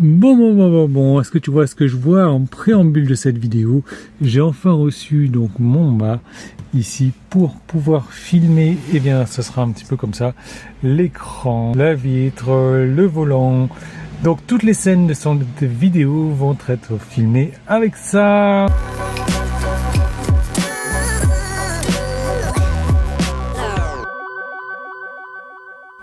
Bon, est-ce que tu vois ce que je vois en préambule de cette vidéo? J'ai enfin reçu donc mon mât ici pour pouvoir filmer. Eh bien, ce sera un petit peu comme ça. L'écran, la vitre, le volant. Donc, toutes les scènes de cette vidéo vont être filmées avec ça.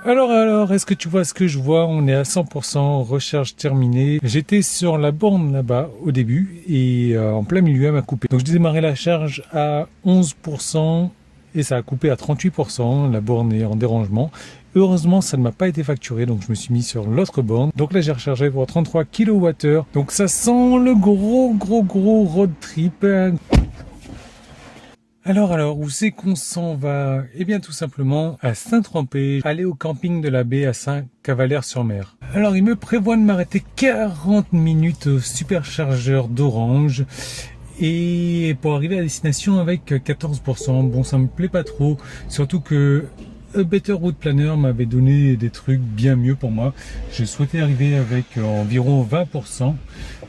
Alors, est-ce que tu vois ce que je vois? On est à 100%, recharge terminée. J'étais sur la borne là-bas au début et en plein milieu, elle m'a coupé. Donc, je démarrais la charge à 11% et ça a coupé à 38%. La borne est en dérangement. Heureusement, ça ne m'a pas été facturé, donc je me suis mis sur l'autre borne. Donc là, j'ai rechargé pour 33 kWh. Donc ça sent le gros road trip. Alors, où c'est qu'on s'en va? Eh bien, tout simplement à Saint-Tropez, aller au camping de la baie à Saint-Cavalaire-sur-Mer. Alors, il me prévoit de m'arrêter 40 minutes au superchargeur d'Orange et pour arriver à destination avec 14%. Bon, ça me plaît pas trop, surtout que A Better Route Planner m'avait donné des trucs bien mieux pour moi. J'ai souhaité arriver avec environ 20%,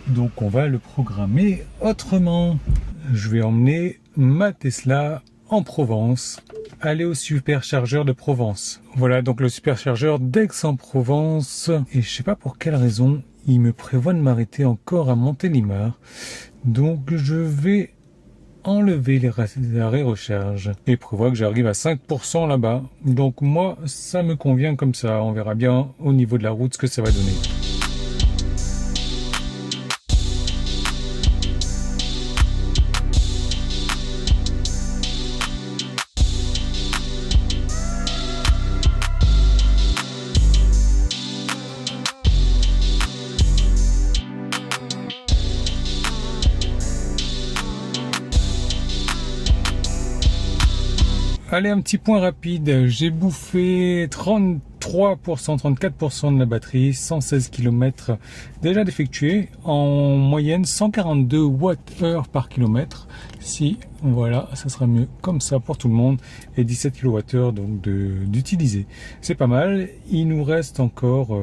donc on va le programmer autrement. Je vais emmener ma Tesla en Provence, aller au superchargeur de Provence. Voilà, donc le superchargeur d'Aix-en-Provence. Et je sais pas pour quelle raison, il me prévoit de m'arrêter encore à Montélimar. Donc je vais enlever les arrêts recharge et prévoit que j'arrive à 5% là-bas. Donc moi, ça me convient comme ça. On verra bien au niveau de la route ce que ça va donner. Allez, un petit point rapide, j'ai bouffé 34% de la batterie, 116 km déjà d'effectué, en moyenne 142 Wh par kilomètre. Si, voilà, ça sera mieux comme ça pour tout le monde, et 17 kWh donc d'utiliser. C'est pas mal, il nous reste encore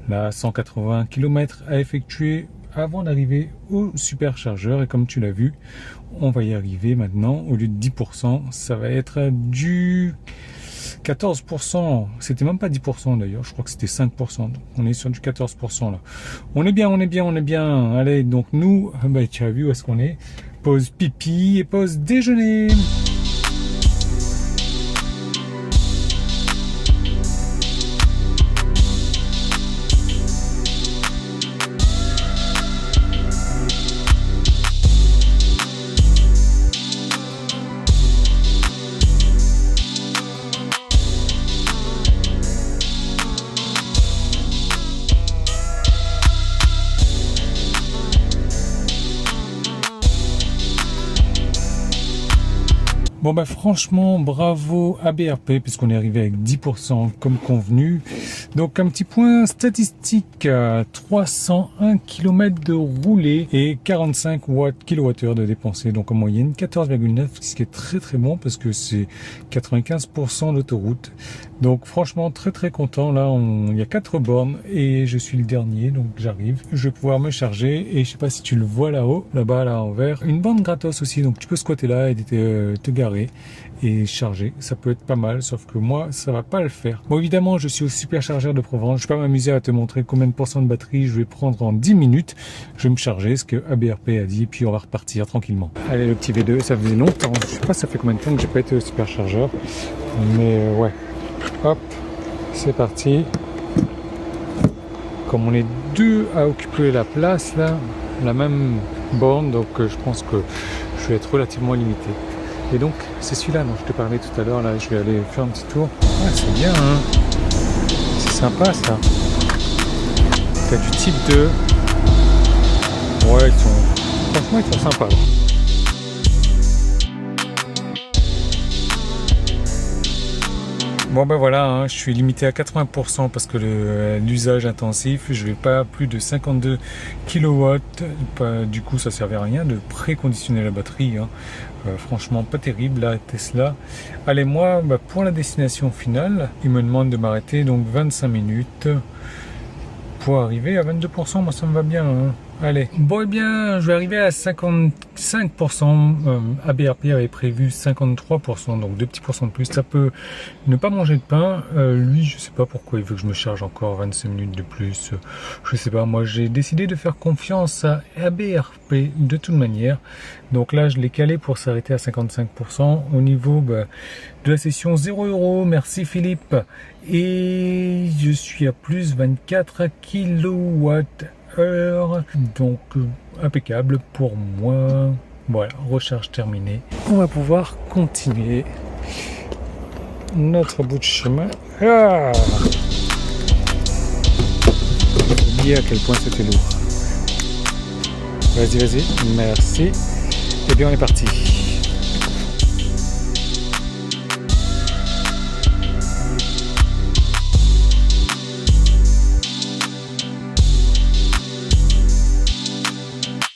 là 180 km à effectuer avant d'arriver au superchargeur, et comme tu l'as vu, on va y arriver maintenant. Au lieu de 10%, ça va être du 14%. C'était même pas 10% d'ailleurs, je crois que c'était 5%. Donc on est sur du 14% là. On est bien. Allez, donc nous, tu as vu où est-ce qu'on est. Pause pipi et pause déjeuner. Bon franchement, bravo à BRP puisqu'on est arrivé avec 10% comme convenu. Donc un petit point statistique, 301 km de roulé et 45 kWh de dépensé. Donc en moyenne 14,9, ce qui est très bon parce que c'est 95% d'autoroute. Donc franchement très content. Là il y a 4 bornes et je suis le dernier, donc j'arrive. Je vais pouvoir me charger et je sais pas si tu le vois là-haut, là-bas là en vert, une borne gratos aussi, donc tu peux squatter là et te garer et charger. Ça peut être pas mal, sauf que moi ça va pas le faire. Bon, évidemment je suis au superchargeur de Provence, je vais pas m'amuser à te montrer combien de pourcents de batterie je vais prendre en 10 minutes. Je vais me charger ce que ABRP a dit et puis on va repartir tranquillement. Allez, le petit V2, ça faisait longtemps, je sais pas ça fait combien de temps que j'ai pas été au superchargeur, mais ouais, hop, c'est parti. Comme on est deux à occuper la place là, la même borne, donc je pense que je vais être relativement limité. Et donc c'est celui-là dont je te parlais tout à l'heure, là je vais aller faire un petit tour. Ah, c'est bien, hein, c'est sympa ça. T'as du type 2. Ouais, franchement ils sont sympas. Bon voilà, hein, je suis limité à 80% parce que l'usage intensif, je vais pas plus de 52 kW, du coup ça servait à rien de préconditionner la batterie, hein. Franchement pas terrible la Tesla. Allez, moi pour la destination finale, il me demande de m'arrêter donc 25 minutes pour arriver à 22%, moi ça me va bien. Hein. Allez, bon eh bien, je vais arriver à 55%. ABRP avait prévu 53%, donc 2 petits pourcents de plus. Ça peut ne pas manger de pain. Lui, je sais pas pourquoi il veut que je me charge encore 25 minutes de plus. Je sais pas, moi j'ai décidé de faire confiance à ABRP de toute manière. Donc là, je l'ai calé pour s'arrêter à 55%. Au niveau de la session 0 €, merci Philippe. Et je suis à plus 24 kWh. Donc impeccable pour moi. Voilà, recharge terminée. On va pouvoir continuer notre bout de chemin. Ah, j'ai oublié à quel point c'était lourd. Vas-y, vas-y, merci. Et bien on est parti.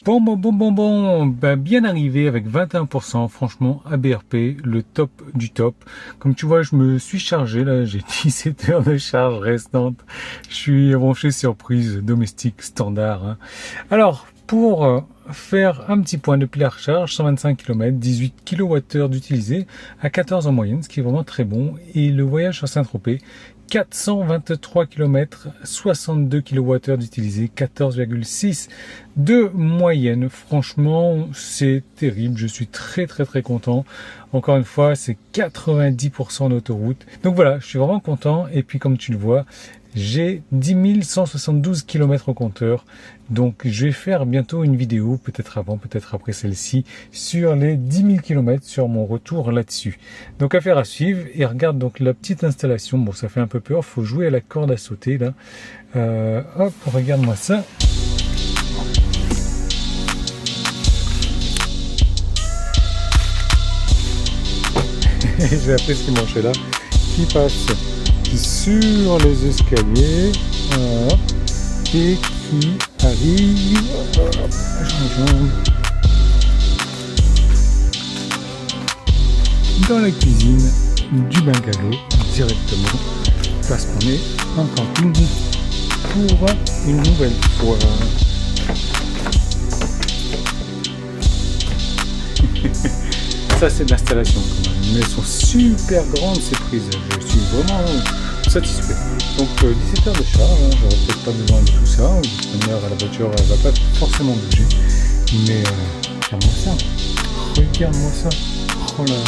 Bon, ben, bien arrivé avec 21%, franchement, ABRP, le top du top. Comme tu vois, je me suis chargé, là, j'ai 17 heures de charge restante. Je suis branché surprise domestique standard. Hein. Alors, pour faire un petit point de pile à recharge, 125 km, 18 kWh d'utilisé, à 14 en moyenne, ce qui est vraiment très bon. Et le voyage sur Saint-Tropez, 423 km, 62 kWh d'utilisé, 14,6 de moyenne. Franchement, c'est terrible. Je suis très content. Encore une fois, c'est 90% d'autoroute. Donc voilà, je suis vraiment content. Et puis comme tu le vois, j'ai 10 172 km au compteur. Donc je vais faire bientôt une vidéo, peut-être avant, peut-être après celle-ci, sur les 10 000 km, sur mon retour là-dessus. Donc affaire à suivre. Et regarde donc la petite installation. Bon, ça fait un peu peur, faut jouer à la corde à sauter là. Hop, regarde-moi ça. J'ai appris ce qui manchait là, qui passe sur les escaliers, hop, et qui arrive dans la cuisine du bungalow directement, parce qu'on est en camping pour une nouvelle fois. Ça c'est de l'installation quand même, mais elles sont super grandes ces prises, je suis vraiment satisfait. Donc 17 heures de charge, hein, j'aurais peut-être pas besoin de tout ça, de toute manière la voiture elle va pas forcément bouger, mais regarde-moi ça, oh là.